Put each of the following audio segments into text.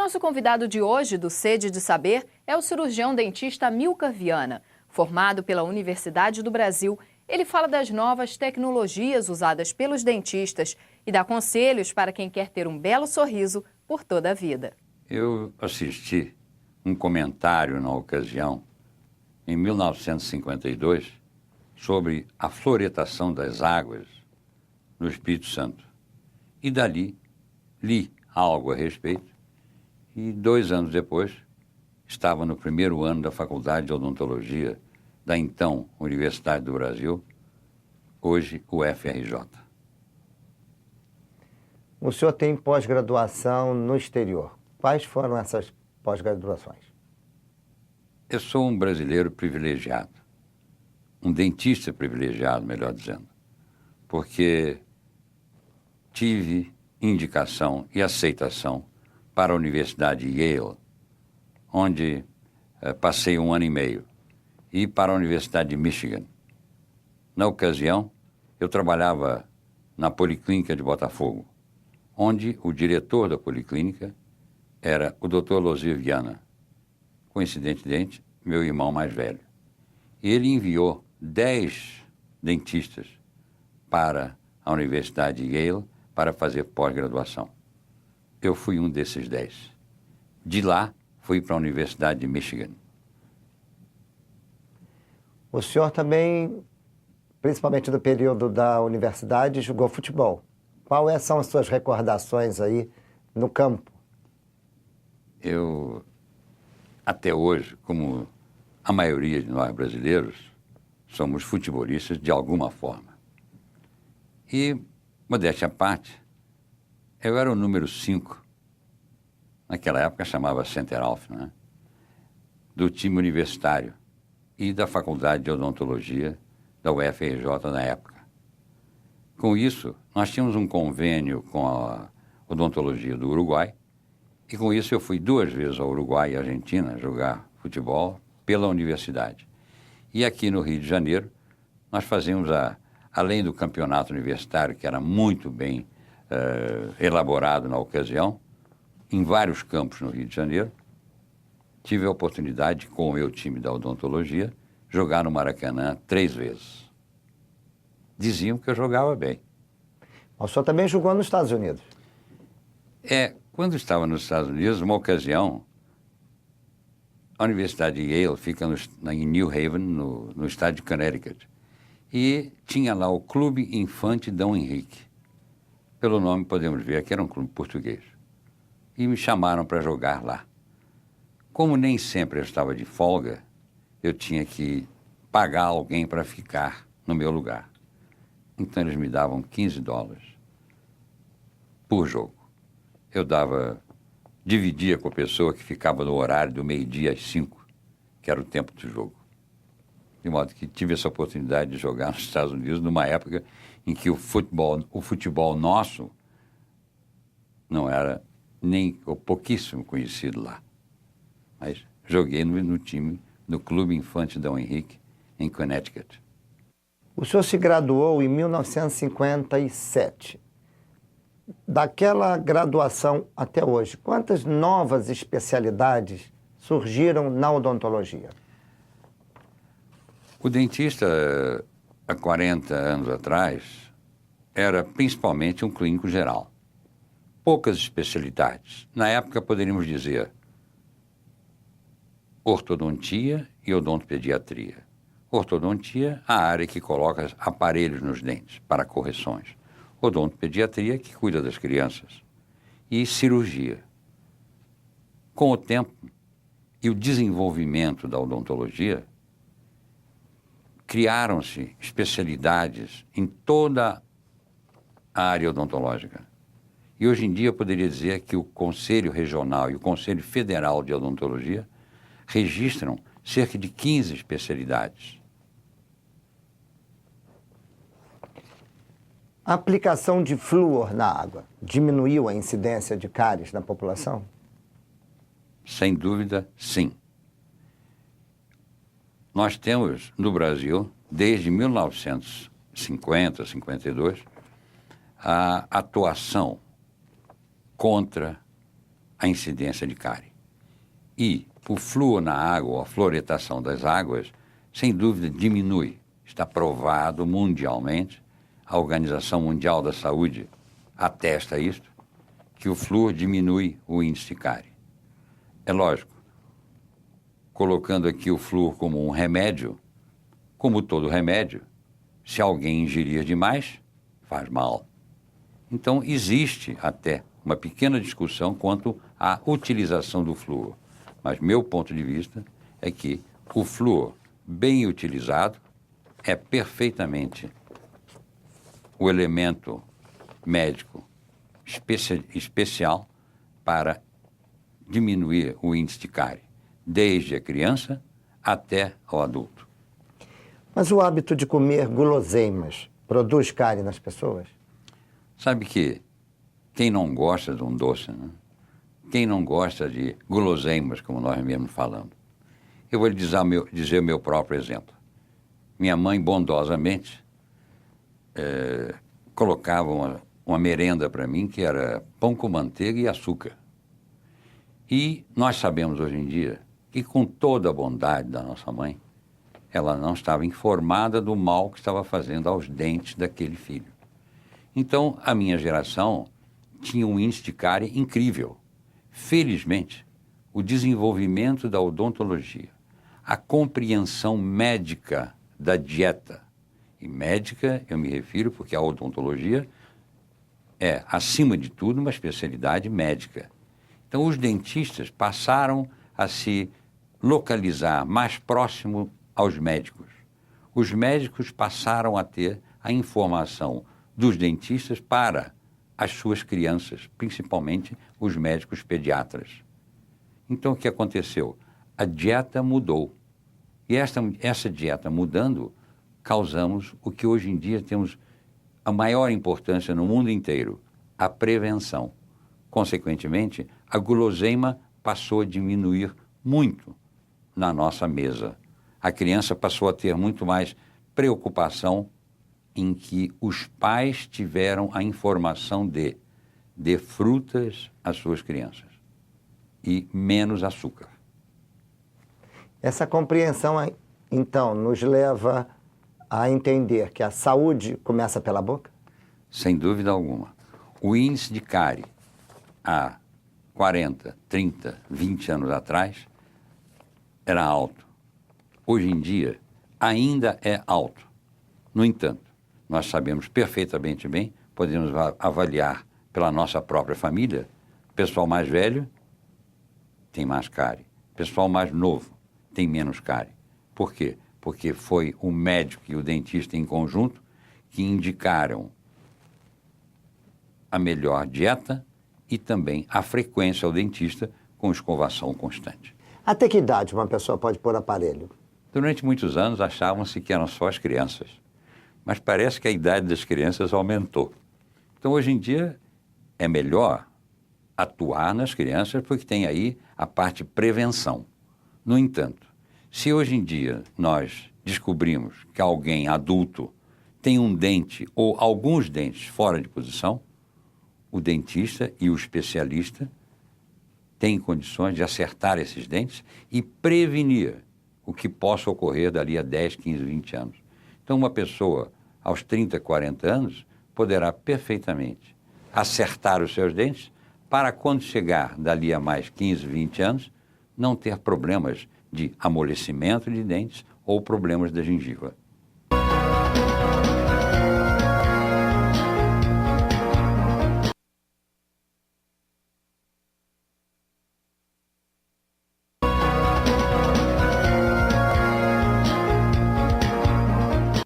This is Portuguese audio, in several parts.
Nosso convidado de hoje, do Sede de Saber, é o cirurgião dentista Amilcar Viana. Formado pela Universidade do Brasil, ele fala das novas tecnologias usadas pelos dentistas e dá conselhos para quem quer ter um belo sorriso por toda a vida. Eu assisti um comentário na ocasião, em 1952, sobre a fluoretação das águas no Espírito Santo. E dali li algo a respeito e 2 anos depois estava no primeiro ano da Faculdade de Odontologia da então Universidade do Brasil, hoje UFRJ. O senhor tem pós-graduação no exterior. Quais foram essas pós-graduações? Eu sou um brasileiro privilegiado, um dentista privilegiado, melhor dizendo, porque tive indicação e aceitação para a Universidade Yale, onde passei 1 ano e meio, e para a Universidade de Michigan. Na ocasião, eu trabalhava na Policlínica de Botafogo, onde o diretor da Policlínica era o Dr. Losir Viana, coincidentemente, meu irmão mais velho. E ele enviou 10 dentistas para a Universidade Yale para fazer pós-graduação. Eu fui um desses 10. De lá, fui para a Universidade de Michigan. O senhor também, principalmente do período da universidade, jogou futebol. Quais são as suas recordações aí no campo? Eu, até hoje, como a maioria de nós brasileiros, somos futebolistas de alguma forma. E, modéstia à parte, eu era o número 5, naquela época chamava Centeralf, né? Do time universitário e da Faculdade de Odontologia da UFRJ na época. Com isso, nós tínhamos um convênio com a odontologia do Uruguai, e com isso eu fui 2 vezes ao Uruguai e à Argentina jogar futebol pela universidade. E aqui no Rio de Janeiro, nós fazíamos, além do campeonato universitário, que era muito bem elaborado na ocasião, em vários campos no Rio de Janeiro, tive a oportunidade, com o meu time da odontologia, jogar no Maracanã 3 vezes. Diziam que eu jogava bem. O senhor também jogou nos Estados Unidos? Quando estava nos Estados Unidos, numa ocasião, a Universidade de Yale fica em New Haven, no estado de Connecticut, e tinha lá o Clube Infante Dom Henrique. Pelo nome podemos ver que era um clube português. E me chamaram para jogar lá. Como nem sempre eu estava de folga, eu tinha que pagar alguém para ficar no meu lugar. Então eles me davam $15 por jogo. Eu dividia com a pessoa que ficava no horário do meio-dia às 5, que era o tempo do jogo. De modo que tive essa oportunidade de jogar nos Estados Unidos numa época em que o futebol nosso não era nem pouquíssimo conhecido lá. Mas joguei no time, no Clube Infante Dom Henrique, em Connecticut. O senhor se graduou em 1957. Daquela graduação até hoje, quantas novas especialidades surgiram na odontologia? O dentista, há 40 anos atrás, era principalmente um clínico geral. Poucas especialidades. Na época, poderíamos dizer ortodontia e odontopediatria. Ortodontia, a área que coloca aparelhos nos dentes para correções. Odontopediatria, que cuida das crianças. E cirurgia. Com o tempo e o desenvolvimento da odontologia, criaram-se especialidades em toda a área odontológica. E hoje em dia eu poderia dizer que o Conselho Regional e o Conselho Federal de Odontologia registram cerca de 15 especialidades. A aplicação de flúor na água diminuiu a incidência de cáries na população? Sem dúvida, sim. Nós temos no Brasil, desde 1950, 52, a atuação contra a incidência de cárie. E o flúor na água, a fluoretação das águas, sem dúvida diminui. Está provado mundialmente, a Organização Mundial da Saúde atesta isto, que o flúor diminui o índice de cárie. É lógico, colocando aqui o flúor como um remédio, como todo remédio, se alguém ingerir demais, faz mal. Então, existe até uma pequena discussão quanto à utilização do flúor. Mas meu ponto de vista é que o flúor, bem utilizado, é perfeitamente o elemento médico especial para diminuir o índice de cárie, desde a criança até ao adulto. Mas o hábito de comer guloseimas produz cárie nas pessoas? Sabe que quem não gosta de um doce, né? Quem não gosta de guloseimas, como nós mesmos falamos? Eu vou lhe dizer o meu próprio exemplo. Minha mãe, bondosamente, colocava uma merenda para mim que era pão com manteiga e açúcar. E nós sabemos hoje em dia que, com toda a bondade da nossa mãe, ela não estava informada do mal que estava fazendo aos dentes daquele filho. Então, a minha geração tinha um índice de cárie incrível. Felizmente, o desenvolvimento da odontologia, a compreensão médica da dieta, e médica eu me refiro porque a odontologia é, acima de tudo, uma especialidade médica. Então, os dentistas passaram a se localizar mais próximo aos médicos. Os médicos passaram a ter a informação dos dentistas para as suas crianças, principalmente os médicos pediatras. Então, o que aconteceu? A dieta mudou. E essa dieta mudando, causamos o que hoje em dia temos a maior importância no mundo inteiro, a prevenção. Consequentemente, a guloseima passou a diminuir muito na nossa mesa. A criança passou a ter muito mais preocupação em que os pais tiveram a informação de frutas às suas crianças e menos açúcar. Essa compreensão, então, nos leva a entender que a saúde começa pela boca? Sem dúvida alguma. O índice de cárie há 40, 30, 20 anos atrás era alto. Hoje em dia ainda é alto. No entanto, nós sabemos perfeitamente bem, podemos avaliar pela nossa própria família, pessoal mais velho tem mais cárie, pessoal mais novo tem menos cárie. Por quê? Porque foi o médico e o dentista em conjunto que indicaram a melhor dieta e também a frequência ao dentista com escovação constante. Até que idade uma pessoa pode pôr aparelho? Durante muitos anos achavam-se que eram só as crianças, mas parece que a idade das crianças aumentou. Então, hoje em dia, é melhor atuar nas crianças porque tem aí a parte prevenção. No entanto, se hoje em dia nós descobrimos que alguém adulto tem um dente ou alguns dentes fora de posição, o dentista e o especialista têm condições de acertar esses dentes e prevenir o que possa ocorrer dali a 10, 15, 20 anos. Então, uma pessoa aos 30, 40 anos poderá perfeitamente acertar os seus dentes para quando chegar dali a mais 15, 20 anos, não ter problemas de amolecimento de dentes ou problemas da gengiva.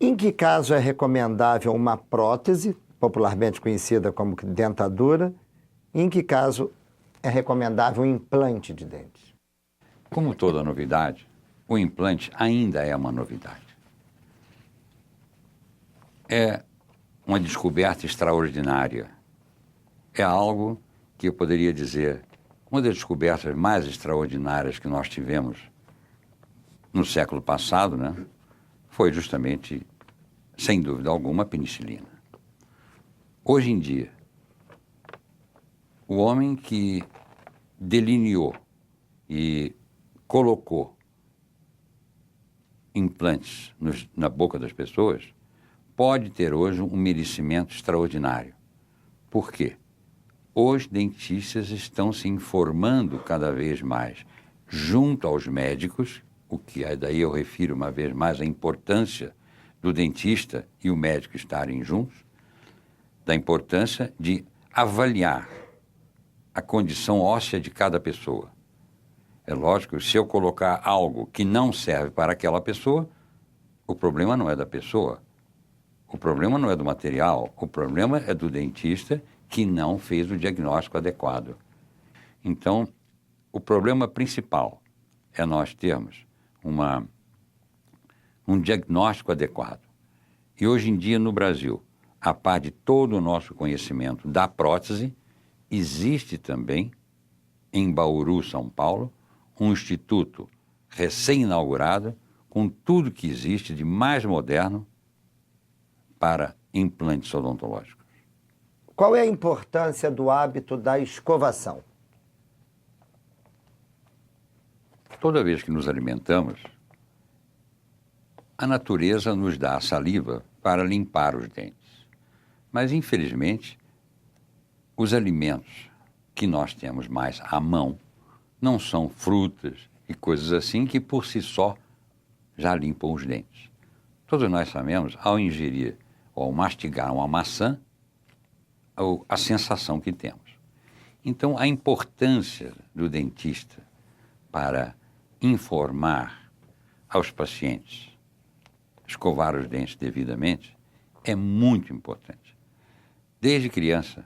Em que caso é recomendável uma prótese, popularmente conhecida como dentadura? Em que caso é recomendável um implante de dentes? Como toda novidade, o implante ainda é uma novidade. É uma descoberta extraordinária. É algo que eu poderia dizer, uma das descobertas mais extraordinárias que nós tivemos no século passado, né, foi justamente, sem dúvida alguma, a penicilina. Hoje em dia, o homem que delineou e colocou implantes na boca das pessoas pode ter hoje um merecimento extraordinário. Por quê? Os dentistas estão se informando cada vez mais junto aos médicos, o que daí eu refiro uma vez mais à importância do dentista e o médico estarem juntos, da importância de avaliar a condição óssea de cada pessoa. É lógico, se eu colocar algo que não serve para aquela pessoa, o problema não é da pessoa, o problema não é do material, o problema é do dentista que não fez o diagnóstico adequado. Então, o problema principal é nós termos um diagnóstico adequado. E hoje em dia, no Brasil, a par de todo o nosso conhecimento da prótese, existe também, em Bauru, São Paulo, um instituto recém-inaugurado com tudo que existe de mais moderno para implantes odontológicos. Qual é a importância do hábito da escovação? Toda vez que nos alimentamos, a natureza nos dá a saliva para limpar os dentes. Mas, infelizmente, os alimentos que nós temos mais à mão não são frutas e coisas assim que, por si só, já limpam os dentes. Todos nós sabemos, ao ingerir ou ao mastigar uma maçã, a sensação que temos. Então, a importância do dentista para informar aos pacientes, escovar os dentes devidamente, é muito importante. Desde criança,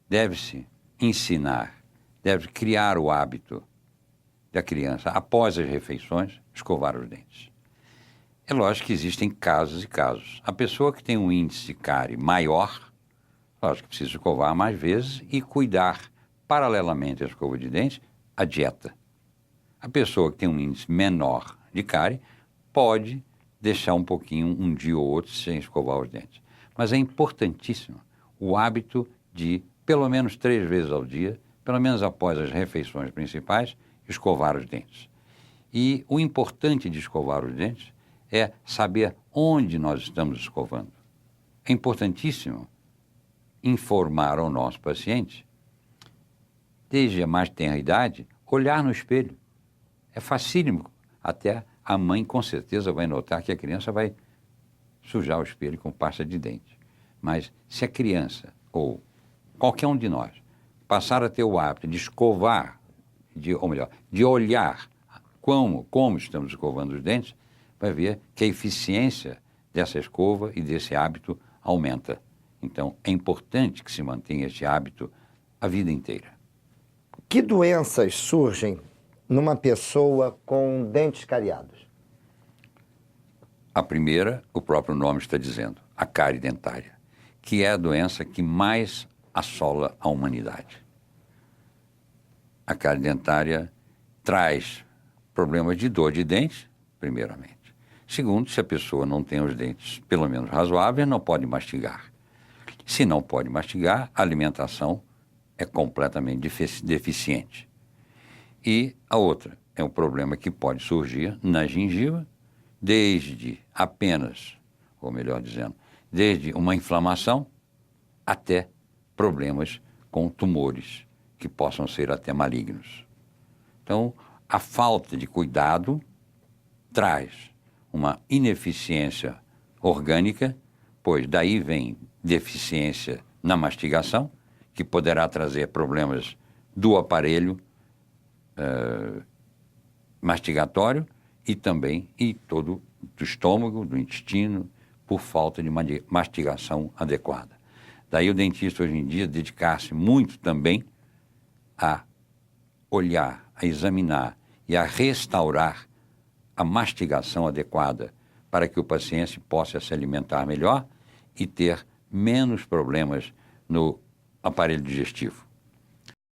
deve-se ensinar, deve criar o hábito da criança, após as refeições, escovar os dentes. É lógico que existem casos e casos. A pessoa que tem um índice de cárie maior, lógico que precisa escovar mais vezes e cuidar, paralelamente à escova de dentes, a dieta. A pessoa que tem um índice menor de cárie pode deixar um pouquinho, um dia ou outro, sem escovar os dentes. Mas é importantíssimo o hábito de, pelo menos 3 vezes ao dia, pelo menos após as refeições principais, escovar os dentes. E o importante de escovar os dentes é saber onde nós estamos escovando. É importantíssimo informar ao nosso paciente, desde a mais tenra idade, olhar no espelho. É facílimo, até a mãe com certeza vai notar que a criança vai sujar o espelho com pasta de dente. Mas se a criança, ou qualquer um de nós, passar a ter o hábito de escovar, de olhar como estamos escovando os dentes, vai ver que a eficiência dessa escova e desse hábito aumenta. Então, é importante que se mantenha esse hábito a vida inteira. Que doenças surgem numa pessoa com dentes cariados? A primeira, o próprio nome está dizendo, a cárie dentária, que é a doença que mais assola a humanidade. A cárie dentária traz problemas de dor de dentes, primeiramente. Segundo, se a pessoa não tem os dentes, pelo menos razoáveis, não pode mastigar. Se não pode mastigar, a alimentação é completamente deficiente. E a outra é um problema que pode surgir na gengiva, desde apenas, ou melhor dizendo, desde uma inflamação até problemas com tumores, que possam ser até malignos. Então, a falta de cuidado traz uma ineficiência orgânica, pois daí vem deficiência na mastigação, que poderá trazer problemas do aparelho mastigatório e também todo do estômago, do intestino, por falta de mastigação adequada. Daí o dentista hoje em dia dedicar-se muito também a olhar, a examinar e a restaurar a mastigação adequada para que o paciente possa se alimentar melhor e ter menos problemas no aparelho digestivo.